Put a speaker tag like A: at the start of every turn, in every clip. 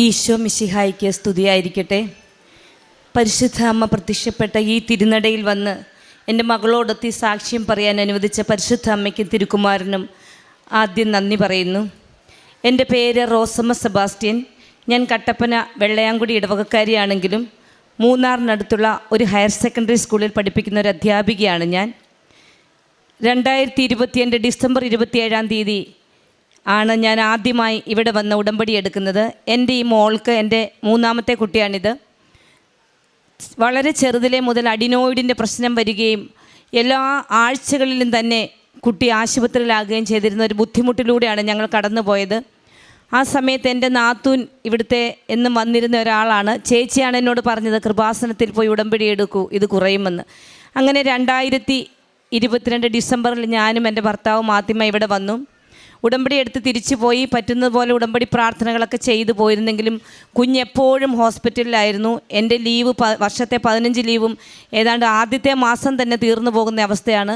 A: ഈശോ മിശിഹായ്ക്ക് സ്തുതിയായിരിക്കട്ടെ. പരിശുദ്ധ അമ്മ പ്രത്യക്ഷപ്പെട്ട ഈ തിരുനടയിൽ വന്ന് എൻ്റെ മകളോടൊത്തി സാക്ഷ്യം പറയാൻ അനുവദിച്ച പരിശുദ്ധ അമ്മയ്ക്കും തിരുക്കുമാരനും ആദ്യം നന്ദി പറയുന്നു. എൻ്റെ പേര് റോസമ്മ സെബാസ്റ്റ്യൻ. ഞാൻ കട്ടപ്പന വെള്ളയാങ്കുടി ഇടവകക്കാരിയാണെങ്കിലും മൂന്നാറിനടുത്തുള്ള ഒരു ഹയർ സെക്കൻഡറി സ്കൂളിൽ പഠിപ്പിക്കുന്ന ഒരു അധ്യാപികയാണ് ഞാൻ. 2022 ഡിസംബർ 27 ആണ് ഞാൻ ആദ്യമായി ഇവിടെ വന്ന് ഉടമ്പടി എടുക്കുന്നത്. എൻ്റെ ഈ മോൾക്ക് എൻ്റെ മൂന്നാമത്തെ കുട്ടിയാണിത്. വളരെ ചെറുതിലെ മുതൽ അഡിനോയിഡിൻ്റെ പ്രശ്നം വരികയും എല്ലാ ആഴ്ചകളിലും തന്നെ കുട്ടി ആശുപത്രിയിലാകുകയും ചെയ്തിരുന്ന ഒരു ബുദ്ധിമുട്ടിലൂടെയാണ് ഞങ്ങൾ കടന്നു പോയത്. ആ സമയത്ത് എൻ്റെ നാത്തൂൻ ഇവിടുത്തെ എന്നും വന്നിരുന്ന ഒരാളാണ്. ചേച്ചിയാണ് എന്നോട് പറഞ്ഞത്, കൃപാസനത്തിൽ പോയി ഉടമ്പടി എടുക്കൂ, ഇത് കുറയുമെന്ന്. അങ്ങനെ 2022 ഡിസംബറിൽ ഞാനും എൻ്റെ ഭർത്താവും ആദ്യമായി ഇവിടെ വന്നു. ഉടമ്പടി എടുത്ത് തിരിച്ചു പോയി. പറ്റുന്നതുപോലെ ഉടമ്പടി പ്രാർത്ഥനകളൊക്കെ ചെയ്തു പോയിരുന്നെങ്കിലും കുഞ്ഞെപ്പോഴും ഹോസ്പിറ്റലിലായിരുന്നു. എൻ്റെ ലീവ് വർഷത്തെ 15 ലീവും ഏതാണ്ട് ആദ്യത്തെ മാസം തന്നെ തീർന്നു പോകുന്ന അവസ്ഥയാണ്.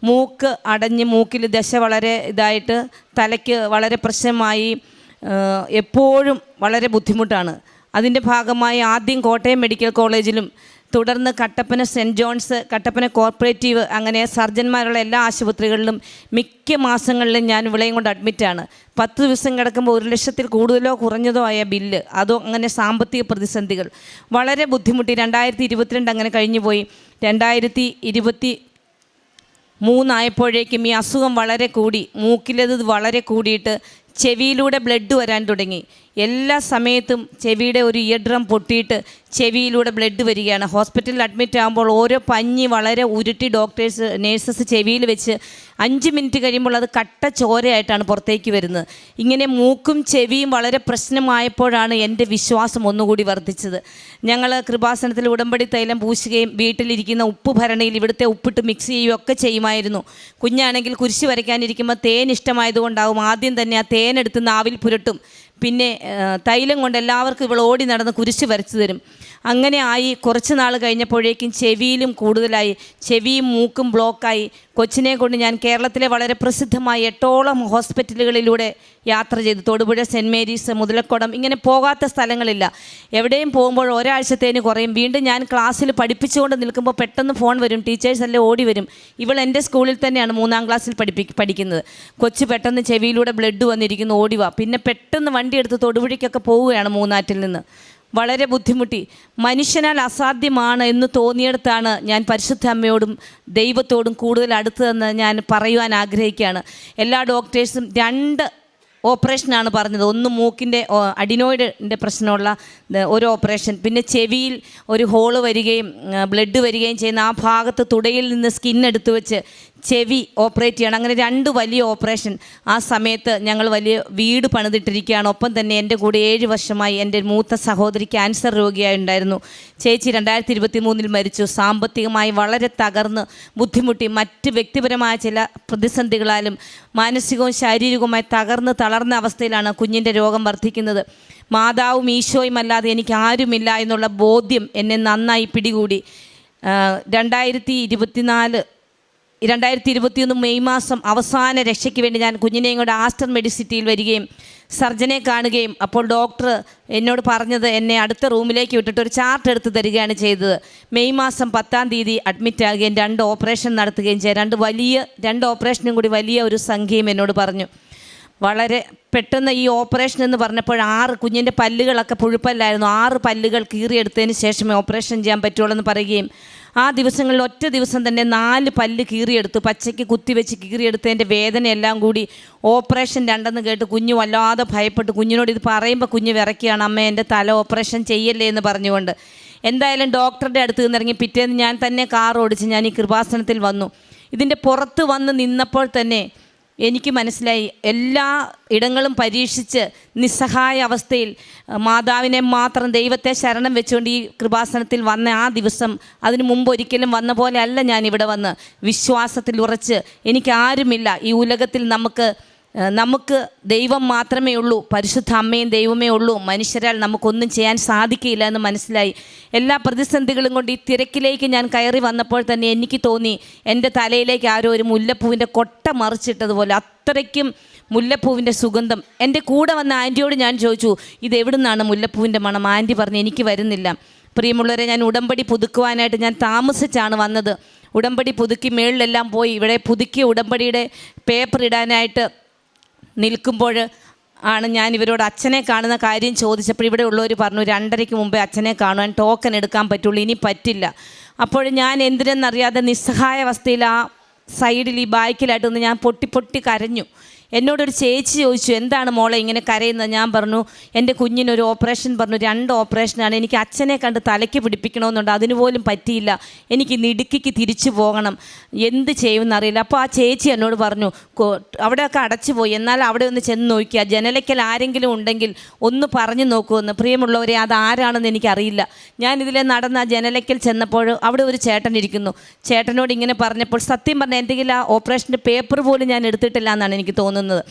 A: മൂക്ക് അടഞ്ഞ് മൂക്കിൽ ദശ വളരെ ഇതായിട്ട് തലയ്ക്ക് വളരെ പ്രശ്നമായി, എപ്പോഴും വളരെ ബുദ്ധിമുട്ടാണ്. അതിൻ്റെ ഭാഗമായി ആദ്യം കോട്ടയം മെഡിക്കൽ കോളേജിലും തുടർന്ന് Kattappana saint John's, Kattappana cooperative, അങ്ങനെ സർജന്മാരുള്ള എല്ലാ ആശുപത്രികളിലും മിക്ക മാസങ്ങളിലും ഞാൻ ഇവളെയും കൊണ്ട് അഡ്മിറ്റാണ്. 10 ദിവസം കിടക്കുമ്പോൾ 1 ലക്ഷത്തിൽ കൂടുതലോ കുറഞ്ഞതോ ആയ ബില്ല്, അതോ അങ്ങനെ സാമ്പത്തിക പ്രതിസന്ധികൾ വളരെ ബുദ്ധിമുട്ടി. 2022 അങ്ങനെ കഴിഞ്ഞു പോയി. 2023 ആയപ്പോഴേക്കും ഈ അസുഖം വളരെ കൂടി, മൂക്കിലത് വളരെ കൂടിയിട്ട് ചെവിയിലൂടെ ബ്ലഡ് വരാൻ തുടങ്ങി. എല്ലാ സമയത്തും ചെവിയുടെ ഒരു ഇയർ ഡ്രം പൊട്ടിയിട്ട് ചെവിയിലൂടെ ബ്ലഡ് വരികയാണ്. ഹോസ്പിറ്റലിൽ അഡ്മിറ്റ് ആകുമ്പോൾ ഓരോ പഞ്ഞി വളരെ ഉരുട്ടി നേഴ്സസ് ചെവിയിൽ വെച്ച് 5 മിനിറ്റ് കഴിയുമ്പോൾ അത് കട്ട ചോരയായിട്ടാണ് പുറത്തേക്ക് വരുന്നത്. ഇങ്ങനെ മൂക്കും ചെവിയും വളരെ പ്രശ്നമായപ്പോഴാണ് എൻ്റെ വിശ്വാസം ഒന്നുകൂടി വർദ്ധിച്ചത്. ഞങ്ങൾ കൃപാസനത്തിൽ ഉടമ്പടി തൈലം പൂശുകയും വീട്ടിലിരിക്കുന്ന ഉപ്പ് ഭരണിയിൽ ഇവിടുത്തെ ഉപ്പിട്ട് മിക്സ് ചെയ്യുകയും ഒക്കെ ചെയ്യുമായിരുന്നു. കുഞ്ഞാണെങ്കിൽ കുരിശ് വരയ്ക്കാനിരിക്കുമ്പോൾ തേൻ ഇഷ്ടമായതുകൊണ്ടാവും ആദ്യം തന്നെ ആ തേനെടുത്ത് നാവിൽ പുരട്ടും. പിന്നെ തൈലം കൊണ്ട് എല്ലാവർക്കും ഇവൾ ഓടി നടന്ന് കുരിശ് വരച്ചു തരും. അങ്ങനെ ആയി. കുറച്ച് നാൾ കഴിഞ്ഞപ്പോഴേക്കും ചെവിയിലും കൂടുതലായി, ചെവിയും മൂക്കും ബ്ലോക്കായി. കൊച്ചിനെ കൊണ്ട് ഞാൻ കേരളത്തിലെ വളരെ പ്രസിദ്ധമായ 8ഓളം ഹോസ്പിറ്റലുകളിലൂടെ യാത്ര ചെയ്തു. തൊടുപുഴ, സെൻറ്റ് മേരീസ്, മുതലക്കുടം, ഇങ്ങനെ പോകാത്ത സ്ഥലങ്ങളില്ല. എവിടെയും പോകുമ്പോൾ ഒരാഴ്ചത്തേന് കുറയും. വീണ്ടും ഞാൻ ക്ലാസ്സിൽ പഠിപ്പിച്ചുകൊണ്ട് നിൽക്കുമ്പോൾ പെട്ടെന്ന് ഫോൺ വരും, ടീച്ചേഴ്സെല്ലാം ഓടി വരും. ഇവൾ എൻ്റെ സ്കൂളിൽ തന്നെയാണ് 3ാം ക്ലാസ്സിൽ പഠിക്കുന്നത്. കൊച്ച് പെട്ടെന്ന് ചെവിയിലൂടെ ബ്ലഡ് വന്നിരിക്കുന്നു, ഓടിവാ. പിന്നെ പെട്ടെന്ന് വണ്ടി എടുത്ത് തൊടുപുഴയ്ക്കൊക്കെ പോവുകയാണ് മൂന്നാറ്റിൽ നിന്ന്. വളരെ ബുദ്ധിമുട്ടി. മനുഷ്യനാൽ അസാധ്യമാണ് എന്ന് തോന്നിയെടുത്താണ് ഞാൻ പരിശുദ്ധ അമ്മയോടും ദൈവത്തോടും കൂടുതൽ അടുത്തതെന്ന് ഞാൻ പറയുവാൻ ആഗ്രഹിക്കുകയാണ്. എല്ലാ ഡോക്ടേഴ്സും 2 ഓപ്പറേഷനാണ് പറഞ്ഞത്. ഒന്ന് മൂക്കിൻ്റെ അഡിനോയിഡിൻ്റെ പ്രശ്നമുള്ള ഒരു ഓപ്പറേഷൻ, പിന്നെ ചെവിയിൽ ഒരു ഹോള് വരികയും ബ്ലഡ് വരികയും ചെയ്യുന്ന ആ ഭാഗത്ത് തുടയിൽ നിന്ന് സ്കിൻ എടുത്തു വെച്ച് ചെവി ഓപ്പറേറ്റ് ചെയ്യണം. അങ്ങനെ 2 വലിയ ഓപ്പറേഷൻ. ആ സമയത്ത് ഞങ്ങൾ വലിയ വീട് പണിതിട്ടിരിക്കുകയാണ്. ഒപ്പം തന്നെ എൻ്റെ കൂടെ 7 വർഷമായി എൻ്റെ മൂത്ത സഹോദരി ക്യാൻസർ രോഗിയായി ഉണ്ടായിരുന്നു. ചേച്ചി 2023 മരിച്ചു. സാമ്പത്തികമായി വളരെ തകർന്ന് ബുദ്ധിമുട്ടി. മറ്റ് വ്യക്തിപരമായ ചില പ്രതിസന്ധികളാലും മാനസികവും ശാരീരികവുമായി തളർന്ന അവസ്ഥയിലാണ് കുഞ്ഞിൻ്റെ രോഗം വർദ്ധിക്കുന്നത്. മാതാവും ഈശോയും അല്ലാതെ എനിക്ക് ആരുമില്ല എന്നുള്ള ബോധ്യം എന്നെ നന്നായി പിടികൂടി. 2021 മെയ് മാസം അവസാന രക്ഷയ്ക്ക് വേണ്ടി ഞാൻ കുഞ്ഞിനെയും കൊണ്ട് ആസ്റ്റർ മെഡിസിറ്റിയിൽ വരികയും സർജനെ കാണുകയും അപ്പോൾ ഡോക്ടർ എന്നോട് പറഞ്ഞത് എന്നെ അടുത്ത റൂമിലേക്ക് വിട്ടിട്ട് ഒരു ചാർട്ട് എടുത്ത് തരികയാണ് ചെയ്തത്. മെയ് മാസം 10 അഡ്മിറ്റ് ആകുകയും 2 ഓപ്പറേഷൻ നടത്തുകയും ചെയ്തു. 2 ഓപ്പറേഷനും കൂടി വലിയ ഒരു സംഖ്യയും എന്നോട് പറഞ്ഞു. വളരെ പെട്ടെന്ന് ഈ ഓപ്പറേഷൻ എന്ന് പറഞ്ഞപ്പോൾ 6 കുഞ്ഞിൻ്റെ പല്ലുകളൊക്കെ പുഴുപ്പല്ലായിരുന്നു. 6 പല്ലുകൾ കീറിയെടുത്തതിന് ശേഷമേ ഓപ്പറേഷൻ ചെയ്യാൻ പറ്റുള്ളൂ എന്ന് പറയുകയും ആ ദിവസങ്ങളിൽ ഒറ്റ ദിവസം തന്നെ 4 പല്ല് കീറിയെടുത്തു. പച്ചയ്ക്ക് കുത്തിവെച്ച് കീറിയെടുത്തതിൻ്റെ വേദനയെല്ലാം കൂടി ഓപ്പറേഷൻ 2 കേട്ട് കുഞ്ഞ് വല്ലാതെ ഭയപ്പെട്ടു. കുഞ്ഞിനോട് ഇത് പറയുമ്പോൾ കുഞ്ഞ് വിറയ്ക്കുകയാണ്, അമ്മ എൻ്റെ തല ഓപ്പറേഷൻ ചെയ്യല്ലേ എന്ന് പറഞ്ഞുകൊണ്ട്. എന്തായാലും ഡോക്ടറുടെ അടുത്ത് നിന്നിറങ്ങി പിറ്റേന്ന് ഞാൻ തന്നെ കാർ ഓടിച്ച് ഞാൻ ഈ കൃപാസനത്തിൽ വന്നു. ഇതിൻ്റെ പുറത്ത് വന്ന് നിന്നപ്പോൾ തന്നെ എനിക്ക് മനസ്സിലായി, എല്ലാ ഇടങ്ങളും പരീക്ഷിച്ച് നിസ്സഹായ അവസ്ഥയിൽ മാതാവിനെ മാത്രം ദൈവത്തെ ശരണം വെച്ചുകൊണ്ട് ഈ കൃപാസനത്തിൽ വന്ന ആ ദിവസം, അതിനു മുമ്പ് ഒരിക്കലും വന്ന പോലെ അല്ല ഞാനിവിടെ വന്ന് വിശ്വാസത്തിൽ ഉറച്ച് എനിക്കാരുമില്ല ഈ ഉലകത്തിൽ, നമുക്ക് ദൈവം മാത്രമേ ഉള്ളൂ, പരിശുദ്ധ അമ്മയും ദൈവമേ ഉള്ളൂ, മനുഷ്യരാൽ നമുക്കൊന്നും ചെയ്യാൻ സാധിക്കില്ല എന്ന് മനസ്സിലായി. എല്ലാ പ്രതിസന്ധികളും കൊണ്ട് ഈ തിരക്കിലേക്ക് ഞാൻ കയറി വന്നപ്പോൾ തന്നെ എനിക്ക് തോന്നി എൻ്റെ തലയിലേക്ക് ആരോ ഒരു മുല്ലപ്പൂവിൻ്റെ കൊട്ട മറിച്ചിട്ടതുപോലെ. അത്രയ്ക്കും മുല്ലപ്പൂവിൻ്റെ സുഗന്ധം. എൻ്റെ കൂടെ വന്ന ആൻറ്റിയോട് ഞാൻ ചോദിച്ചു, ഇതെവിടുന്നാണ് മുല്ലപ്പൂവിൻ്റെ മണം? ആൻറ്റി പറഞ്ഞു, എനിക്ക് വരുന്നില്ല. പ്രിയമുള്ളവരെ, ഞാൻ ഉടമ്പടി പുതുക്കുവാനായിട്ട് ഞാൻ താമസിച്ചാണ് വന്നത്. ഉടമ്പടി പുതുക്കി മേളിലെല്ലാം പോയി ഇവിടെ പുതുക്കിയ ഉടമ്പടിയുടെ പേപ്പർ ഇടാനായിട്ട് നിൽക്കുമ്പോൾ ആണ് ഞാൻ ഇവരോട് അച്ഛനെ കാണുന്ന കാര്യം ചോദിച്ചപ്പോൾ ഇവിടെ ഉള്ളവർ പറഞ്ഞു 2:30 മുമ്പേ അച്ഛനെ കാണുവാൻ ടോക്കൺ എടുക്കാൻ പറ്റുള്ളൂ, ഇനി പറ്റില്ല. അപ്പോൾ ഞാൻ എന്തിനെന്നറിയാതെ നിസ്സഹായാവസ്ഥയിൽ ആ സൈഡിൽ ഈ ബാക്കിലായിട്ട് നിന്ന് ഞാൻ പൊട്ടി കരഞ്ഞു. എന്നോടൊരു ചേച്ചി ചോദിച്ചു, എന്താണ് മോളെ ഇങ്ങനെ കരയുന്നത്? ഞാൻ പറഞ്ഞു, എൻ്റെ കുഞ്ഞിനൊരു ഓപ്പറേഷൻ പറഞ്ഞു, 2 ഓപ്പറേഷനാണ്. എനിക്ക് അച്ഛനെ കണ്ട് തലയ്ക്ക് പിടിപ്പിക്കണമെന്നുണ്ട്, അതിനുപോലും പറ്റിയില്ല. എനിക്ക് ഇടുക്കിക്ക് തിരിച്ചു പോകണം, എന്ത് ചെയ്യുമെന്നറിയില്ല. അപ്പോൾ ആ ചേച്ചി എന്നോട് പറഞ്ഞു, അവിടെയൊക്കെ അടച്ചുപോയി, എന്നാൽ അവിടെ ഒന്ന് ചെന്ന് നോക്കിയാൽ ജനലയ്ക്കൽ ആരെങ്കിലും ഉണ്ടെങ്കിൽ ഒന്ന് പറഞ്ഞു നോക്കുമെന്ന്. പ്രിയമുള്ളവരെ, അതാരാണെന്ന് എനിക്കറിയില്ല. ഞാനിതിലെ നടന്ന ജനലയ്ക്കൽ ചെന്നപ്പോൾ അവിടെ ഒരു ചേട്ടൻ ഇരിക്കുന്നു. ചേട്ടനോട് ഇങ്ങനെ പറഞ്ഞപ്പോൾ സത്യം പറഞ്ഞാൽ എന്തെങ്കിലും ആ ഓപ്പറേഷൻ്റെ പേപ്പർ പോലും ഞാൻ എടുത്തിട്ടില്ല എന്നാണ് എനിക്ക് തോന്നുന്നത്.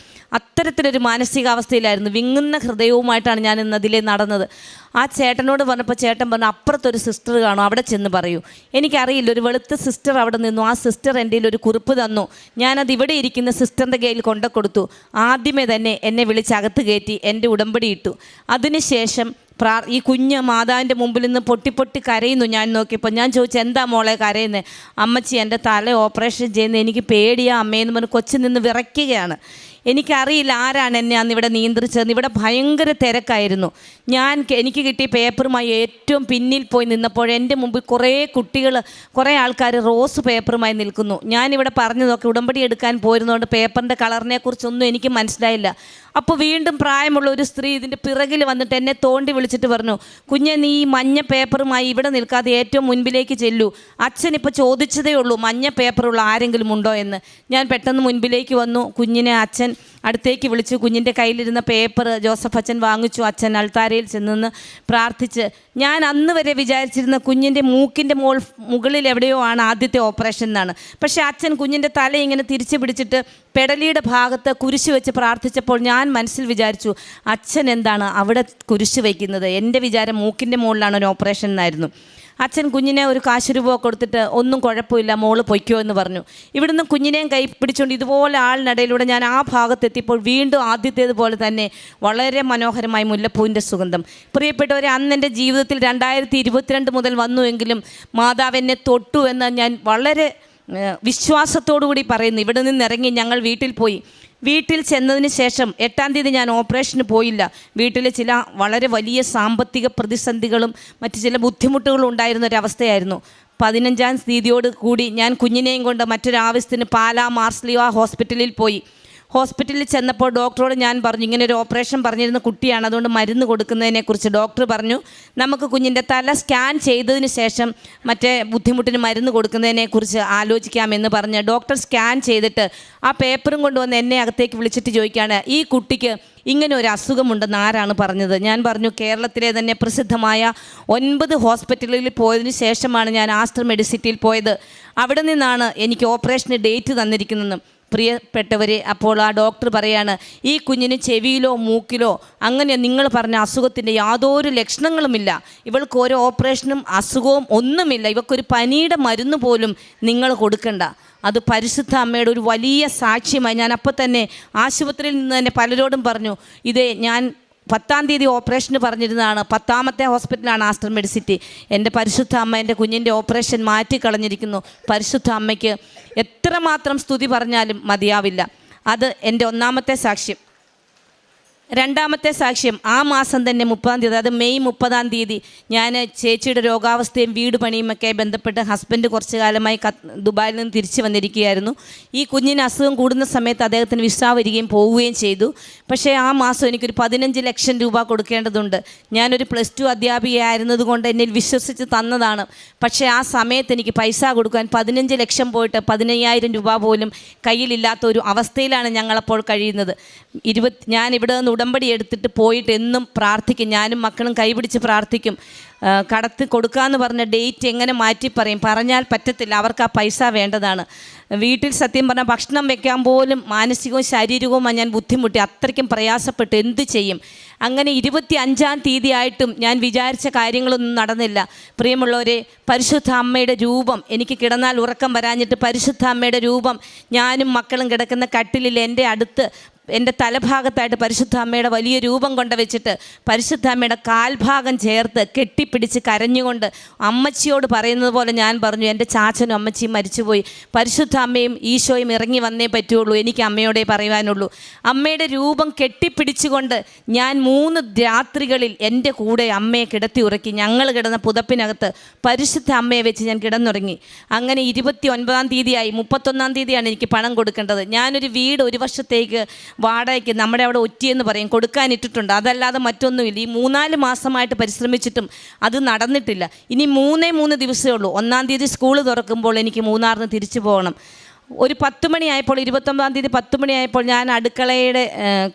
A: അത്തരത്തിലൊരു മാനസികാവസ്ഥയിലായിരുന്നു. വിങ്ങുന്ന ഹൃദയവുമായിട്ടാണ് ഞാൻ ഇന്ന് അതിലേ നടന്നത്. ആ ചേട്ടനോട് പറഞ്ഞപ്പോൾ ചേട്ടൻ പറഞ്ഞു, അപ്പുറത്തൊരു സിസ്റ്റർ കാണും, അവിടെ ചെന്ന് പറയൂ. എനിക്കറിയില്ല, ഒരു വെളുത്ത സിസ്റ്റർ അവിടെ നിന്നു. ആ സിസ്റ്റർ എൻ്റെ ഒരു കുറിപ്പ് തന്നു. ഞാനത് ഇവിടെ ഇരിക്കുന്ന സിസ്റ്ററിൻ്റെ കയ്യിൽ കൊണ്ടു കൊടുത്തു. ആദ്യമേ തന്നെ എന്നെ വിളിച്ചകത്ത് കയറ്റി എൻ്റെ ഉടമ്പടി ഇട്ടു. അതിനുശേഷം ഈ കുഞ്ഞ് മാതാവിൻ്റെ മുമ്പിൽ നിന്ന് പൊട്ടി കരയുന്നു. ഞാൻ നോക്കിയപ്പോൾ ഞാൻ ചോദിച്ചു, എന്താ മോളെ കരയുന്നത്? അമ്മച്ചി, എൻ്റെ തല ഓപ്പറേഷൻ ചെയ്യുന്നത് എനിക്ക് പേടിയാ അമ്മയെന്ന് പറഞ്ഞ് കൊച്ചു നിന്ന് വിറയ്ക്കുകയാണ്. എനിക്കറിയില്ല ആരാണ് എന്നെ അന്ന് ഇവിടെ നിയന്ത്രിച്ചതെന്ന്. ഇവിടെ ഭയങ്കര തിരക്കായിരുന്നു. എനിക്ക് കിട്ടിയ പേപ്പറുമായി ഏറ്റവും പിന്നിൽ പോയി നിന്നപ്പോൾ എൻ്റെ മുമ്പിൽ കുറേ ആൾക്കാർ റോസ് പേപ്പറുമായി നിൽക്കുന്നു. ഞാനിവിടെ പറഞ്ഞതൊക്കെ ഉടമ്പടി എടുക്കാൻ പോയിരുന്നതുകൊണ്ട് പേപ്പറിൻ്റെ കളറിനെ കുറിച്ചൊന്നും എനിക്ക് മനസ്സിലായില്ല. അപ്പോൾ വീണ്ടും പ്രായമുള്ള ഒരു സ്ത്രീ ഇതിൻ്റെ പിറകിൽ വന്നിട്ട് എന്നെ തോണ്ടി വിളിച്ചിട്ട് പറഞ്ഞു, കുഞ്ഞെ, നീ ഈ മഞ്ഞ പേപ്പറുമായി ഇവിടെ നിൽക്കാതെ ഏറ്റവും മുൻപിലേക്ക് ചെല്ലൂ. അച്ഛനിപ്പോൾ ചോദിച്ചതേ ഉള്ളൂ മഞ്ഞ പേപ്പറുള്ള ആരെങ്കിലും ഉണ്ടോ എന്ന്. ഞാൻ പെട്ടെന്ന് മുൻപിലേക്ക് വന്നു. കുഞ്ഞിനെ അച്ഛൻ അടുത്തേക്ക് വിളിച്ചു. കുഞ്ഞിൻ്റെ കയ്യിലിരുന്ന പേപ്പർ ജോസഫ് അച്ഛൻ വാങ്ങിച്ചു. അച്ഛൻ അൾത്താരയിൽ ചെന്ന് പ്രാർത്ഥിച്ച്. ഞാൻ അന്ന് വരെ വിചാരിച്ചിരുന്ന കുഞ്ഞിൻ്റെ മൂക്കിൻ്റെ മുകളിൽ എവിടെയോ ആണ് ആദ്യത്തെ ഓപ്പറേഷൻ എന്നാണ്. പക്ഷേ അച്ഛൻ കുഞ്ഞിൻ്റെ തല ഇങ്ങനെ തിരിച്ചു പിടിച്ചിട്ട് പെടലിയുടെ ഭാഗത്ത് കുരിശ് വെച്ച് പ്രാർത്ഥിച്ചപ്പോൾ ഞാൻ മനസ്സിൽ വിചാരിച്ചു, അച്ഛൻ എന്താണ് അവിടെ കുരിശ് വയ്ക്കുന്നത്? എൻ്റെ വിചാരം മൂക്കിൻ്റെ മുകളിലാണ് ഒരു ഓപ്പറേഷൻ എന്നായിരുന്നു. അച്ഛൻ കുഞ്ഞിനെ ഒരു കാശ് രൂപ കൊടുത്തിട്ട്, ഒന്നും കുഴപ്പമില്ല, മോള് പൊയ്ക്കോ എന്ന് പറഞ്ഞു. ഇവിടുന്ന് കുഞ്ഞിനെയും കൈ പിടിച്ചുകൊണ്ട് ഇതുപോലെ ആളിനിടയിലൂടെ ഞാൻ ആ ഭാഗത്തെത്തിയപ്പോൾ വീണ്ടും ആദ്യത്തേതുപോലെ തന്നെ വളരെ മനോഹരമായി മുല്ലപ്പൂവിൻ്റെ സുഗന്ധം. പ്രിയപ്പെട്ടവരെ, അന്ന് എൻ്റെ ജീവിതത്തിൽ 2022 മുതൽ വന്നുവെങ്കിലും മാതാവ് എന്നെ തൊട്ടു എന്ന് ഞാൻ വളരെ വിശ്വാസത്തോടു കൂടി പറയുന്നു. ഇവിടെ നിന്നിറങ്ങി ഞങ്ങൾ വീട്ടിൽ പോയി. വീട്ടിൽ ചെന്നതിന് ശേഷം 8-ാം തീയതി ഞാൻ ഓപ്പറേഷന് പോയില്ല. വീട്ടിൽ ചില വളരെ വലിയ സാമ്പത്തിക പ്രതിസന്ധികളും മറ്റു ചില ബുദ്ധിമുട്ടുകളും ഉണ്ടായിരുന്നൊരവസ്ഥയായിരുന്നു. 15-ാം തീയതിയോട് കൂടി ഞാൻ കുഞ്ഞിനെയും കൊണ്ട് മറ്റൊരാവശ്യത്തിന് പാലാ മാർസ്ലിയ ഹോസ്പിറ്റലിൽ പോയി. ഹോസ്പിറ്റലിൽ ചെന്നപ്പോൾ ഡോക്ടറോട് ഞാൻ പറഞ്ഞു, ഇങ്ങനെ ഒരു ഓപ്പറേഷൻ പറഞ്ഞിരുന്ന കുട്ടിയാണ്, അതുകൊണ്ട് മരുന്ന് കൊടുക്കുന്നതിനെക്കുറിച്ച്. ഡോക്ടർ പറഞ്ഞു, നമുക്ക് കുഞ്ഞിൻ്റെ തല സ്കാൻ ചെയ്തതിന് ശേഷം മറ്റേ ബുദ്ധിമുട്ടിന് മരുന്ന് കൊടുക്കുന്നതിനെക്കുറിച്ച് ആലോചിക്കാമെന്ന് പറഞ്ഞ് ഡോക്ടർ സ്കാൻ ചെയ്തിട്ട് ആ പേപ്പറും കൊണ്ടുവന്ന് എന്നെ അകത്തേക്ക് വിളിച്ചിട്ട് ചോദിക്കുകയാണ്, ഈ കുട്ടിക്ക് ഇങ്ങനെ ഒരു അസുഖമുണ്ടെന്ന് ആരാണ് പറഞ്ഞത്? ഞാൻ പറഞ്ഞു, കേരളത്തിലെ തന്നെ പ്രസിദ്ധമായ 9 ഹോസ്പിറ്റലുകളിൽ പോയതിന് ശേഷമാണ് ഞാൻ ആസ്റ്റർ മെഡിസിറ്റിയിൽ പോയത്. അവിടെ നിന്നാണ് എനിക്ക് ഓപ്പറേഷന് ഡേറ്റ് തന്നിരിക്കുന്നതെന്നും. പ്രിയപ്പെട്ടവരെ, അപ്പോൾ ആ ഡോക്ടർ പറയാണ്, ഈ കുഞ്ഞിന് ചെവിയിലോ മൂക്കിലോ അങ്ങനെ നിങ്ങൾ പറഞ്ഞ അസുഖത്തിൻ്റെ യാതൊരു ലക്ഷണങ്ങളുമില്ല. ഇവൾക്ക് ഒരു ഓപ്പറേഷനും അസുഖവും ഒന്നുമില്ല. ഇവൾക്കൊരു പനിയുടെ മരുന്ന് പോലും നിങ്ങൾ കൊടുക്കണ്ട. അത് പരിശുദ്ധ അമ്മയുടെ ഒരു വലിയ സാക്ഷ്യമായി. ഞാൻ അപ്പോൾ തന്നെ ആശുപത്രിയിൽ നിന്ന് തന്നെ പലരോടും പറഞ്ഞു, ഇതേ ഞാൻ 10-ാം തീയതി ഓപ്പറേഷന് പറഞ്ഞിരുന്നതാണ്. 10ാമത്തെ ഹോസ്പിറ്റലാണ് ആസ്റ്റർ മെഡിസിറ്റി. എൻ്റെ പരിശുദ്ധ അമ്മ എൻ്റെ കുഞ്ഞിൻ്റെ ഓപ്പറേഷൻ മാറ്റിക്കളഞ്ഞിരിക്കുന്നു. പരിശുദ്ധ അമ്മയ്ക്ക് എത്രമാത്രം സ്തുതി പറഞ്ഞാലും മതിയാവില്ല. അത് എൻ്റെ 1-ാമത്തെ സാക്ഷ്യം. 2-ാമത്തെ സാക്ഷ്യം, ആ മാസം തന്നെ 30-ാം തീയതി, അത് മെയ് 30-ാം തീയതി ഞാൻ ചേച്ചിയുടെ രോഗാവസ്ഥയും വീട് പണിയുമൊക്കെ ബന്ധപ്പെട്ട് ഹസ്ബൻഡ് കുറച്ച് കാലമായി ദുബായിൽ നിന്ന് തിരിച്ചു വന്നിരിക്കുകയായിരുന്നു. ഈ കുഞ്ഞിന് അസുഖം കൂടുന്ന സമയത്ത് അദ്ദേഹത്തിന് വിസ വരികയും പോവുകയും ചെയ്തു. പക്ഷേ ആ മാസം എനിക്കൊരു 15 ലക്ഷം രൂപ കൊടുക്കേണ്ടതുണ്ട്. ഞാനൊരു +2 അധ്യാപികയായിരുന്നത് കൊണ്ട് എന്നിൽ വിശ്വസിച്ച് തന്നതാണ്. പക്ഷേ ആ സമയത്ത് എനിക്ക് പൈസ കൊടുക്കാൻ 15 ലക്ഷം പോയിട്ട് 15,000 രൂപ പോലും കയ്യിലില്ലാത്ത ഒരു അവസ്ഥയിലാണ് ഞങ്ങളപ്പോൾ കഴിയുന്നത്. ഞാൻ ഇവിടെ നിന്ന് ഉടമ്പടി എടുത്തിട്ട് പോയിട്ട് എന്നും പ്രാർത്ഥിക്കും. ഞാനും മക്കളും കൈപിടിച്ച് പ്രാർത്ഥിക്കും. കടത്ത് കൊടുക്കാമെന്ന് പറഞ്ഞ ഡേറ്റ് എങ്ങനെ മാറ്റി പറഞ്ഞാൽ പറ്റത്തില്ല. അവർക്ക് ആ പൈസ വേണ്ടതാണ്. വീട്ടിൽ സത്യം പറഞ്ഞാൽ ഭക്ഷണം വെക്കാൻ പോലും മാനസികവും ശാരീരികവുമായി ഞാൻ ബുദ്ധിമുട്ടി. അത്രയ്ക്കും പ്രയാസപ്പെട്ടു. എന്ത് ചെയ്യും? അങ്ങനെ 25-ാം തീയതി ആയിട്ടും ഞാൻ വിചാരിച്ച കാര്യങ്ങളൊന്നും നടന്നില്ല. പ്രിയമുള്ളവരെ, പരിശുദ്ധ അമ്മയുടെ രൂപം, എനിക്ക് കിടന്നാൽ ഉറക്കം വരാഞ്ഞിട്ട് പരിശുദ്ധ അമ്മയുടെ രൂപം ഞാനും മക്കളും കിടക്കുന്ന കട്ടിലിൽ എൻ്റെ അടുത്ത് എൻ്റെ തലഭാഗത്തായിട്ട് പരിശുദ്ധ അമ്മയുടെ വലിയ രൂപം കൊണ്ട് വെച്ചിട്ട് പരിശുദ്ധ അമ്മയുടെ കാൽഭാഗം ചേർത്ത് കെട്ടിപ്പിടിച്ച് കരഞ്ഞുകൊണ്ട് അമ്മച്ചിയോട് പറയുന്നത് പോലെ ഞാൻ പറഞ്ഞു, എൻ്റെ ചാച്ചനും അമ്മച്ചിയും മരിച്ചുപോയി, പരിശുദ്ധ അമ്മയും ഈശോയും ഇറങ്ങി വന്നേ പറ്റുള്ളൂ, എനിക്ക് അമ്മയോടെ പറയുവാനുള്ളൂ. അമ്മയുടെ രൂപം കെട്ടിപ്പിടിച്ചുകൊണ്ട് ഞാൻ 3 രാത്രികളിൽ എൻ്റെ കൂടെ അമ്മയെ കിടത്തി ഉറക്കി. ഞങ്ങൾ കിടന്ന പുതപ്പിനകത്ത് പരിശുദ്ധ അമ്മയെ വെച്ച് ഞാൻ കിടന്നുറങ്ങി. അങ്ങനെ 29-ാം തീയതിയായി. 31-ാം തീയതിയാണ് എനിക്ക് പണം കൊടുക്കേണ്ടത്. ഞാനൊരു വീട് 1 വർഷത്തേക്ക് വാടകയ്ക്ക്, നമ്മുടെ അവിടെ ഒറ്റിയെന്ന് പറയും, കൊടുക്കാനിട്ടിട്ടുണ്ട്. അതല്ലാതെ മറ്റൊന്നുമില്ല. ഈ 3-4 മാസമായിട്ട് പരിശ്രമിച്ചിട്ടും അത് നടന്നിട്ടില്ല. ഇനി 3 ദിവസമേ ഉള്ളൂ. 1-ാം തീയതി സ്കൂൾ തുറക്കുമ്പോൾ എനിക്ക് മൂന്നാറിന് തിരിച്ചു പോകണം. ഒരു 10 മണിയായപ്പോൾ, 29-ാം തീയതി 10 മണിയായപ്പോൾ ഞാൻ അടുക്കളയുടെ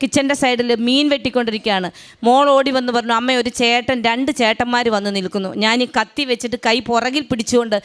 A: കിച്ചൻ്റെ സൈഡിൽ മീൻ വെട്ടിക്കൊണ്ടിരിക്കുകയാണ്. മോൾ ഓടി വന്ന് പറഞ്ഞു, അമ്മ ഒരു ചേട്ടൻ 2 ചേട്ടന്മാർ വന്ന് നിൽക്കുന്നു. ഞാൻ ഈ കത്തി വെച്ചിട്ട് കൈ പുറകിൽ പിടിച്ചുകൊണ്ട്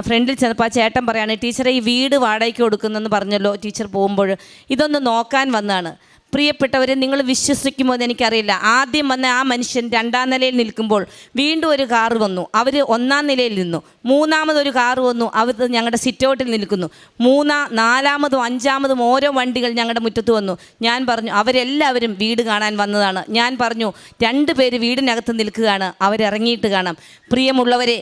A: ഫ്രണ്ടിൽ ചെന്നപ്പോൾ ആ ചേട്ടൻ പറയാണ്, ടീച്ചറെ ഈ വീട് വാടകയ്ക്ക് കൊടുക്കുന്നെന്ന് പറഞ്ഞല്ലോ ടീച്ചർ പോകുമ്പോൾ, ഇതൊന്ന് നോക്കാൻ വന്നതാണ്. പ്രിയപ്പെട്ടവരെ, നിങ്ങൾ വിശ്വസിക്കുമോ എന്ന് എനിക്കറിയില്ല. ആദ്യം വന്ന ആ മനുഷ്യൻ 2-ാം നിലയിൽ നിൽക്കുമ്പോൾ വീണ്ടും ഒരു കാറ് വന്നു, അവർ 1-ാം നിലയിൽ നിന്നു. 3-മതൊരു കാറ് വന്നു, അവർ ഞങ്ങളുടെ സിറ്റൗട്ടിൽ നിൽക്കുന്നു. 4-മതും 5-മതും ഓരോ വണ്ടികൾ ഞങ്ങളുടെ മുറ്റത്ത് വന്നു. ഞാൻ പറഞ്ഞു, അവരെല്ലാവരും വീട് കാണാൻ വന്നതാണ്. ഞാൻ പറഞ്ഞു, 2 പേര് വീടിനകത്ത് നിൽക്കുകയാണ്, അവരിറങ്ങിയിട്ട് കാണാം. പ്രിയമുള്ളവരെ,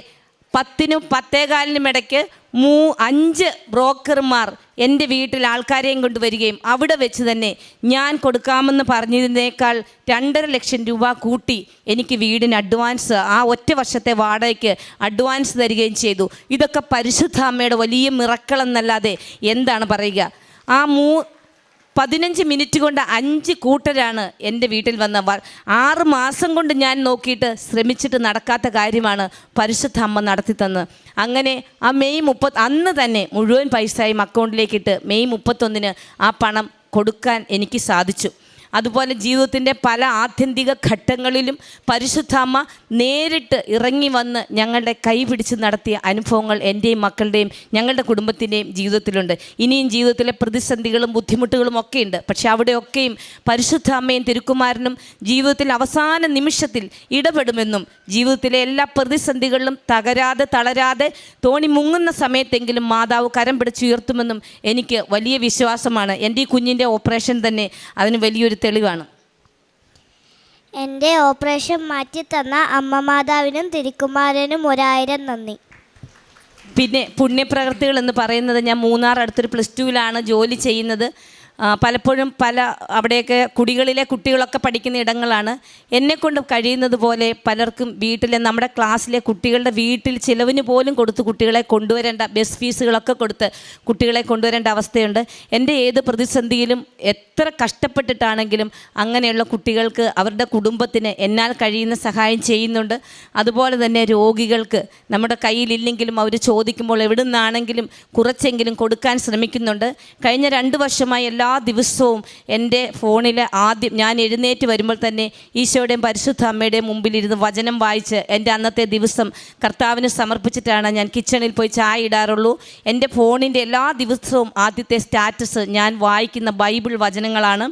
A: 10-നും 10:15 ഇടയ്ക്ക് 5 ബ്രോക്കർമാർ എൻ്റെ വീട്ടിൽ ആൾക്കാരെയും കൊണ്ടുവരികയും അവിടെ വെച്ച് തന്നെ ഞാൻ കൊടുക്കാമെന്ന് പറഞ്ഞതിനേക്കാൾ 2.5 ലക്ഷം രൂപ കൂട്ടി എനിക്ക് വീടിന് അഡ്വാൻസ്, ആ ഒറ്റ വർഷത്തെ വാടകയ്ക്ക് അഡ്വാൻസ് തരികയും ചെയ്തു. ഇതൊക്കെ പരിശുദ്ധ അമ്മയുടെ വലിയ മിറക്കളെന്നല്ലാതെ എന്താണ് പറയുക. ആ 15 മിനിറ്റ് കൊണ്ട് 5 കൂട്ടരാണ് എൻ്റെ വീട്ടിൽ വന്ന. 6 മാസം കൊണ്ട് ഞാൻ നോക്കിയിട്ട് ശ്രമിച്ചിട്ട് നടക്കാത്ത കാര്യമാണ് പരിശുദ്ധ അമ്മ നടത്തി തന്നത്. അങ്ങനെ ആ മെയ് 30 അന്ന് തന്നെ മുഴുവൻ പൈസയും അക്കൗണ്ടിലേക്കിട്ട് മെയ് 31-ന് ആ പണം കൊടുക്കാൻ എനിക്ക് സാധിച്ചു. അതുപോലെ ജീവിതത്തിൻ്റെ പല ആത്യന്തിക ഘട്ടങ്ങളിലും പരിശുദ്ധ അമ്മ നേരിട്ട് ഇറങ്ങി വന്ന് ഞങ്ങളുടെ കൈ പിടിച്ച് നടത്തിയ അനുഭവങ്ങൾ എൻ്റെയും മക്കളുടെയും ഞങ്ങളുടെ കുടുംബത്തിൻ്റെയും ജീവിതത്തിലുണ്ട്. ഇനിയും ജീവിതത്തിലെ പ്രതിസന്ധികളും ബുദ്ധിമുട്ടുകളും ഒക്കെ ഉണ്ട്. പക്ഷെ അവിടെയൊക്കെയും പരിശുദ്ധ അമ്മയും തിരുക്കുമാരനും ജീവിതത്തിൽ അവസാന നിമിഷത്തിൽ ഇടപെടുമെന്നും ജീവിതത്തിലെ എല്ലാ പ്രതിസന്ധികളിലും തകരാതെ തളരാതെ തോണി മുങ്ങുന്ന സമയത്തെങ്കിലും മാതാവ് കരം പിടിച്ചുയർത്തുമെന്നും എനിക്ക് വലിയ വിശ്വാസമാണ്. എൻ്റെ ഈ കുഞ്ഞിൻ്റെ ഓപ്പറേഷൻ തന്നെ അതിന് വലിയൊരു തെളിവാണ്.
B: എൻ്റെ ഓപ്പറേഷൻ മാറ്റിത്തന്ന അമ്മ മാതാവിനും തിരുക്കുമാരനും 1000 നന്ദി.
A: പിന്നെ പുണ്യപ്രവൃത്തികൾ എന്ന് പറയുന്നത്, ഞാൻ മൂന്നാർ അടുത്തൊരു +2-ലാണ് ജോലി ചെയ്യുന്നത്. പലപ്പോഴും അവിടെയൊക്കെ കുടികളിലെ കുട്ടികളൊക്കെ പഠിക്കുന്ന ഇടങ്ങളാണ്. എന്നെക്കൊണ്ട് കഴിയുന്നത് പോലെ പലർക്കും വീട്ടിലെ നമ്മുടെ ക്ലാസ്സിലെ കുട്ടികളുടെ വീട്ടിൽ ചിലവിന് പോലും കൊടുത്ത് കുട്ടികളെ കൊണ്ടുവരേണ്ട, ബസ് ഫീസുകളൊക്കെ കൊടുത്ത് കുട്ടികളെ കൊണ്ടുവരേണ്ട അവസ്ഥയുണ്ട്. എൻ്റെ ഏത് പ്രതിസന്ധിയിലും എത്ര കഷ്ടപ്പെട്ടിട്ടാണെങ്കിലും അങ്ങനെയുള്ള കുട്ടികൾക്ക് അവരുടെ കുടുംബത്തിന് എന്നാൽ കഴിയുന്ന സഹായം ചെയ്യുന്നുണ്ട്. അതുപോലെ തന്നെ രോഗികൾക്ക് നമ്മുടെ കയ്യിലില്ലെങ്കിലും അവർ ചോദിക്കുമ്പോൾ എവിടെ നിന്നാണെങ്കിലും കുറച്ചെങ്കിലും കൊടുക്കാൻ ശ്രമിക്കുന്നുണ്ട്. കഴിഞ്ഞ 2 വർഷമായി എല്ലാ ദിവസവും എൻ്റെ ഫോണിൽ ആദ്യം ഞാൻ എഴുന്നേറ്റ് വരുമ്പോൾ തന്നെ ഈശോയുടെയും പരിശുദ്ധ അമ്മയുടെയും മുമ്പിലിരുന്ന് വചനം വായിച്ച് എൻ്റെ അന്നത്തെ ദിവസം കർത്താവിന് സമർപ്പിച്ചിട്ടാണ് ഞാൻ കിച്ചണിൽ പോയി ചായ ഇടാറുള്ളൂ. എൻ്റെ ഫോണിൻ്റെ എല്ലാ ദിവസവും ആദ്യത്തെ സ്റ്റാറ്റസ് ഞാൻ വായിക്കുന്ന ബൈബിൾ വചനങ്ങളാണ്.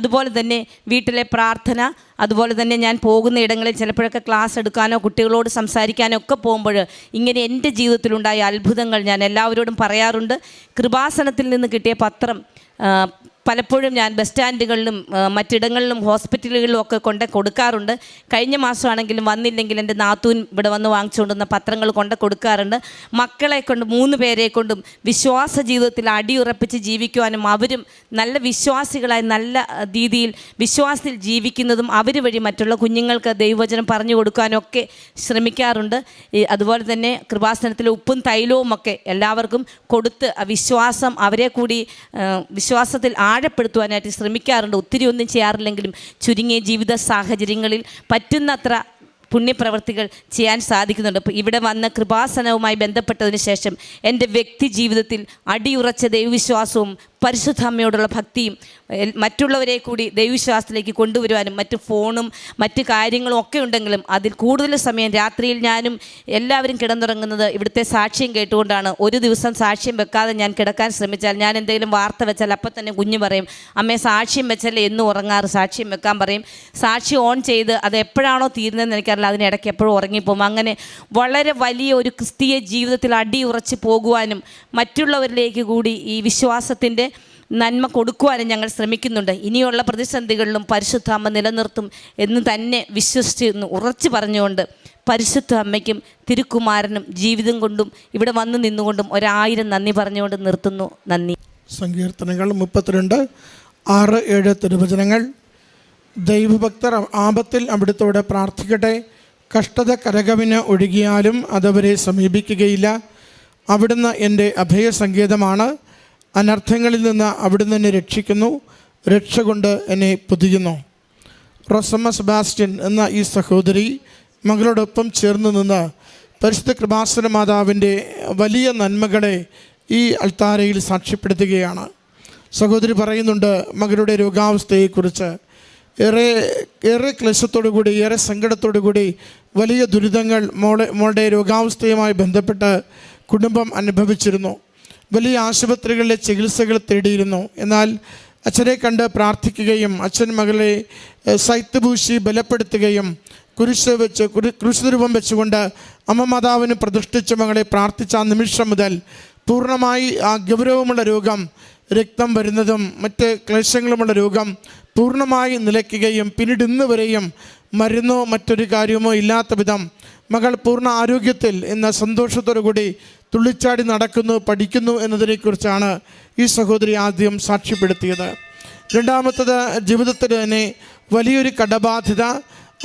A: അതുപോലെ തന്നെ വീട്ടിലെ പ്രാർത്ഥന, അതുപോലെ തന്നെ ഞാൻ പോകുന്ന ഇടങ്ങളിൽ ചിലപ്പോഴൊക്കെ ക്ലാസ് എടുക്കാനോ കുട്ടികളോട് സംസാരിക്കാനോ ഒക്കെ പോകുമ്പോൾ ഇങ്ങനെ എൻ്റെ ജീവിതത്തിലുണ്ടായ അത്ഭുതങ്ങൾ ഞാൻ എല്ലാവരോടും പറയാറുണ്ട്. കൃപാസനത്തിൽ നിന്ന് കിട്ടിയ പത്രം പലപ്പോഴും ഞാൻ ബസ് സ്റ്റാൻഡുകളിലും മറ്റിടങ്ങളിലും ഹോസ്പിറ്റലുകളിലും ഒക്കെ കൊടുക്കാറുണ്ട്. കഴിഞ്ഞ മാസമാണെങ്കിലും വന്നില്ലെങ്കിൽ എൻ്റെ നാത്തൂൻ ഇവിടെ വന്ന് വാങ്ങിച്ചുകൊണ്ടുവന്ന പത്രങ്ങൾ കൊടുക്കാറുണ്ട്. മക്കളെ കൊണ്ട് 3 പേരെ കൊണ്ടും വിശ്വാസ ജീവിതത്തിൽ അടിയുറപ്പിച്ച് ജീവിക്കുവാനും അവരും നല്ല വിശ്വാസികളായി നല്ല രീതിയിൽ വിശ്വാസത്തിൽ ജീവിക്കുന്നതും അവർ വഴി മറ്റുള്ള കുഞ്ഞുങ്ങൾക്ക് ദൈവവചനം പറഞ്ഞു കൊടുക്കാനും ഒക്കെ ശ്രമിക്കാറുണ്ട്. അതുപോലെ തന്നെ കൃപാസനത്തിലെ ഉപ്പും തൈലവും ഒക്കെ എല്ലാവർക്കും കൊടുത്ത് വിശ്വാസം അവരെ കൂടി വിശ്വാസത്തിൽ ആഴപ്പെടുത്തുവാനായിട്ട് ശ്രമിക്കാറുണ്ട്. ഒത്തിരി ഒന്നും ചെയ്യാറില്ലെങ്കിലും ചുരുങ്ങിയ ജീവിത സാഹചര്യങ്ങളിൽ പറ്റുന്നത്ര പുണ്യപ്രവർത്തികൾ ചെയ്യാൻ സാധിക്കുന്നുണ്ട്. അപ്പോൾ ഇവിടെ വന്ന കൃപാസനവുമായി ബന്ധപ്പെട്ടതിന് ശേഷം എൻ്റെ വ്യക്തി ജീവിതത്തിൽ അടിയുറച്ച ദൈവവിശ്വാസവും പരിശുദ്ധ അമ്മയോടുള്ള ഭക്തിയും മറ്റുള്ളവരെ കൂടി ദൈവവിശ്വാസത്തിലേക്ക് കൊണ്ടുവരുവാനും മറ്റ് ഫോണും മറ്റ് കാര്യങ്ങളും ഒക്കെ ഉണ്ടെങ്കിലും അതിൽ കൂടുതൽ സമയം രാത്രിയിൽ ഞാനും എല്ലാവരും കിടന്നുറങ്ങുന്നത് ഇവിടുത്തെ സാക്ഷ്യം കേട്ടുകൊണ്ടാണ്. ഒരു ദിവസം സാക്ഷ്യം വെക്കാതെ ഞാൻ കിടക്കാൻ ശ്രമിച്ചാൽ, ഞാൻ എന്തെങ്കിലും വാർത്ത വെച്ചാൽ അപ്പം തന്നെ കുഞ്ഞ് പറയും, അമ്മേ സാക്ഷ്യം വെച്ചല്ലേ എന്നും ഉറങ്ങാറ്, സാക്ഷ്യം വെക്കാൻ പറയും. സാക്ഷി ഓൺ ചെയ്ത് അത് എപ്പോഴാണോ തീരുന്നതെന്ന് എനിക്കറിയില്ല, അതിനിടയ്ക്ക് എപ്പോഴും ഉറങ്ങിപ്പോകും. അങ്ങനെ വളരെ വലിയ ഒരു ക്രിസ്തീയ ജീവിതത്തിൽ അടിയുറച്ച് പോകുവാനും മറ്റുള്ളവരിലേക്ക് കൂടി ഈ വിശ്വാസത്തിൻ്റെ നന്മ കൊടുക്കുവാനും ഞങ്ങൾ ശ്രമിക്കുന്നുണ്ട്. ഇനിയുള്ള പ്രതിസന്ധികളിലും പരിശുദ്ധ അമ്മ നിലനിർത്തും എന്ന് തന്നെ വിശ്വസിച്ച് ഉറച്ചു പറഞ്ഞുകൊണ്ട് പരിശുദ്ധ അമ്മയ്ക്കും തിരുക്കുമാരനും ജീവിതം കൊണ്ടും ഇവിടെ വന്നു നിന്നുകൊണ്ടും 1000 നന്ദി പറഞ്ഞുകൊണ്ട് നിർത്തുന്നു. നന്ദി.
C: സങ്കീർത്തനങ്ങൾ 32, 6, 7 തിരുവചനങ്ങൾ. ദൈവഭക്തർ ആപത്തിൽ അവിടുത്തോടെ പ്രാർത്ഥിക്കട്ടെ. കഷ്ടത കരകവിന് ഒഴുകിയാലും അതവരെ സമീപിക്കുകയില്ല. അവിടുന്ന് എൻ്റെ അഭയസങ്കേതമാണ്. അനർത്ഥങ്ങളിൽ നിന്ന് അവിടുന്ന് എന്നെ രക്ഷിക്കുന്നു. രക്ഷ കൊണ്ട് എന്നെ പൊതിയുന്നു. റൊസമ്മ സെബാസ്റ്റ്യൻ എന്ന ഈ സഹോദരി മകളോടൊപ്പം ചേർന്ന് നിന്ന് പരിശുദ്ധ കൃപാസന മാതാവിൻ്റെ വലിയ നന്മകളെ ഈ അൾത്താരയിൽ സാക്ഷ്യപ്പെടുത്തുകയാണ്. സഹോദരി പറയുന്നുണ്ട് മകളുടെ രോഗാവസ്ഥയെക്കുറിച്ച്. ഏറെ ക്ലേശത്തോടുകൂടി, ഏറെ സങ്കടത്തോടുകൂടി വലിയ ദുരിതങ്ങൾ മോളുടെ രോഗാവസ്ഥയുമായി ബന്ധപ്പെട്ട് കുടുംബം അനുഭവിച്ചിരുന്നു. വലിയ ആശുപത്രികളിലെ ചികിത്സകൾ തേടിയിരുന്നു. എന്നാൽ അച്ഛനെ കണ്ട് പ്രാർത്ഥിക്കുകയും അച്ഛൻ മകളെ സൈത്ത് പൂശി ബലപ്പെടുത്തുകയും കുരിശ് രൂപം വെച്ചുകൊണ്ട് അമ്മ മാതാവിന് പ്രതിഷ്ഠിച്ച മകളെ പ്രാർത്ഥിച്ച ആ നിമിഷം മുതൽ പൂർണ്ണമായി ആ ഗൗരവമുള്ള രോഗം, രക്തം വരുന്നതും മറ്റ് ക്ലേശങ്ങളുമുള്ള രോഗം പൂർണ്ണമായി നിലയ്ക്കുകയും പിന്നീട് ഇന്ന് വരെയും മരുന്നോ മറ്റൊരു കാര്യമോ ഇല്ലാത്ത വിധം മകൾ പൂർണ്ണ ആരോഗ്യത്തിൽ ഇന്ന് സന്തോഷത്തോടു കൂടി തുള്ളിച്ചാടി നടക്കുന്നു, പഠിക്കുന്നു എന്നതിനെക്കുറിച്ചാണ് ഈ സഹോദരി ആദ്യം സാക്ഷ്യപ്പെടുത്തിയത്. രണ്ടാമത്തത്, ജീവിതത്തിൽ തന്നെ വലിയൊരു കടബാധ്യത.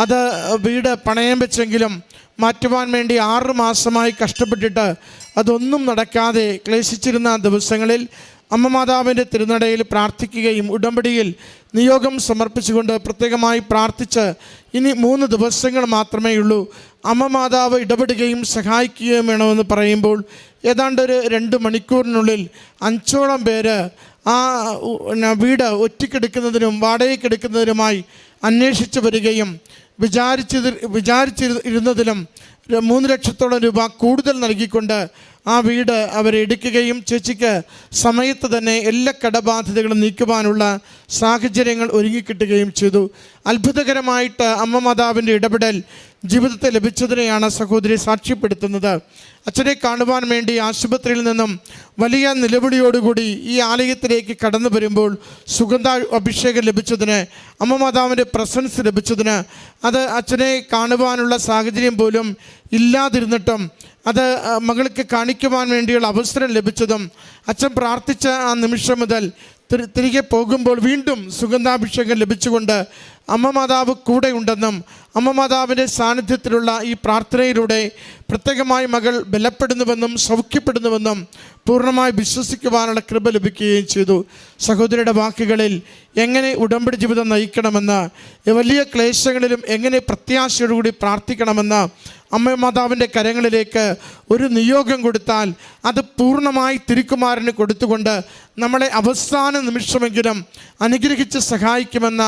C: അത് വീട് പണയം വെച്ചെങ്കിലും മാറ്റുവാൻ വേണ്ടി 6 മാസമായി കഷ്ടപ്പെട്ടിട്ട് അതൊന്നും നടക്കാതെ ക്ലേശിച്ചിരുന്ന ദിവസങ്ങളിൽ അമ്മ മാതാവിൻ്റെ തിരുനടയിൽ പ്രാർത്ഥിക്കുകയും ഉടമ്പടിയിൽ നിയോഗം സമർപ്പിച്ചുകൊണ്ട് പ്രത്യേകമായി പ്രാർത്ഥിച്ച് ഇനി 3 ദിവസങ്ങൾ മാത്രമേ ഉള്ളൂ, അമ്മ മാതാവ് ഇടപെടുകയും സഹായിക്കുകയും വേണമെന്ന് പറയുമ്പോൾ ഏതാണ്ട് ഒരു 2 മണിക്കൂറിനുള്ളിൽ 5ഓളം പേര് ആ വീട് ഒറ്റയ്ക്കെടുക്കുന്നതിനും വാടകയ്ക്കെടുക്കുന്നതിനുമായി അന്വേഷിച്ച് വരികയും വിചാരിച്ചിരുന്നതിലും 3 ലക്ഷത്തോളം രൂപ കൂടുതൽ നൽകിക്കൊണ്ട് ആ വീട് അവരെ എടുക്കുകയും ചേച്ചിക്ക് സമയത്ത് തന്നെ എല്ലാ കടബാധ്യതകളും നീക്കുവാനുള്ള സാഹചര്യങ്ങൾ ഒരുങ്ങിക്കിട്ടുകയും ചെയ്തു. അത്ഭുതകരമായിട്ട് അമ്മ മാതാവിൻ്റെ ഇടപെടൽ ജീവിതത്തിൽ ലഭിച്ചതിനെയാണ് സഹോദരി സാക്ഷ്യപ്പെടുത്തുന്നത്. അച്ഛനെ കാണുവാൻ വേണ്ടി ആശുപത്രിയിൽ നിന്നും വലിയ നിലവിളിയോടുകൂടി ഈ ആലയത്തിലേക്ക് കടന്നു വരുമ്പോൾ സുഗന്ധ അഭിഷേകം ലഭിച്ചതിന്, അമ്മ മാതാവിൻ്റെ പ്രസൻസ് ലഭിച്ചതിന്, അത് അച്ഛനെ കാണുവാനുള്ള സാഹചര്യം പോലും ഇല്ലാതിരുന്നിട്ടും അത് മകൾക്ക് കാണിക്കുവാൻ വേണ്ടിയുള്ള അവസരം ലഭിച്ചതും അച്ഛൻ പ്രാർത്ഥിച്ച ആ നിമിഷം മുതൽ തിരികെ പോകുമ്പോൾ വീണ്ടും സുഗന്ധാഭിഷേകം ലഭിച്ചുകൊണ്ട് അമ്മ മാതാവ് കൂടെ ഉണ്ടെന്നും അമ്മ മാതാവിൻ്റെ സാന്നിധ്യത്തിലുള്ള ഈ പ്രാർത്ഥനയിലൂടെ പ്രത്യേകമായി മകൾ ബലപ്പെടുന്നുവെന്നും സൗഖ്യപ്പെടുന്നുവെന്നും പൂർണ്ണമായി വിശ്വസിക്കുവാനുള്ള കൃപ ലഭിക്കുകയും ചെയ്തു. സഹോദരിയുടെ വാക്കുകളിൽ എങ്ങനെ ഉടമ്പടി ജീവിതം നയിക്കണമെന്ന്, വലിയ ക്ലേശങ്ങളിലും എങ്ങനെ പ്രത്യാശയോടുകൂടി പ്രാർത്ഥിക്കണമെന്ന് അമ്മ മാതാവിൻ്റെ കരങ്ങളിലേക്ക് ഒരു നിയോഗം കൊടുത്താൽ അത് പൂർണ്ണമായി തിരുക്കുമാരന് കൊടുത്തുകൊണ്ട് നമ്മളെ അവസാന നിമിഷമെങ്കിലും അനുഗ്രഹിച്ച് സഹായിക്കുമെന്ന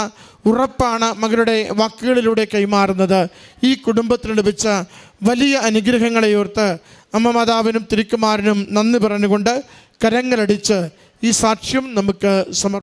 C: ഉറപ്പാണ് മകളുടെ വാക്കുകളിലൂടെ കൈമാറുന്നത്. ഈ കുടുംബത്തിന് ലഭിച്ച വലിയ അനുഗ്രഹങ്ങളെ ഓർത്ത് അമ്മ മാതാവിനും തിരുക്കുമാരനും നന്ദി പറഞ്ഞുകൊണ്ട് കരങ്ങളടിച്ച് ഈ സാക്ഷ്യം നമുക്ക്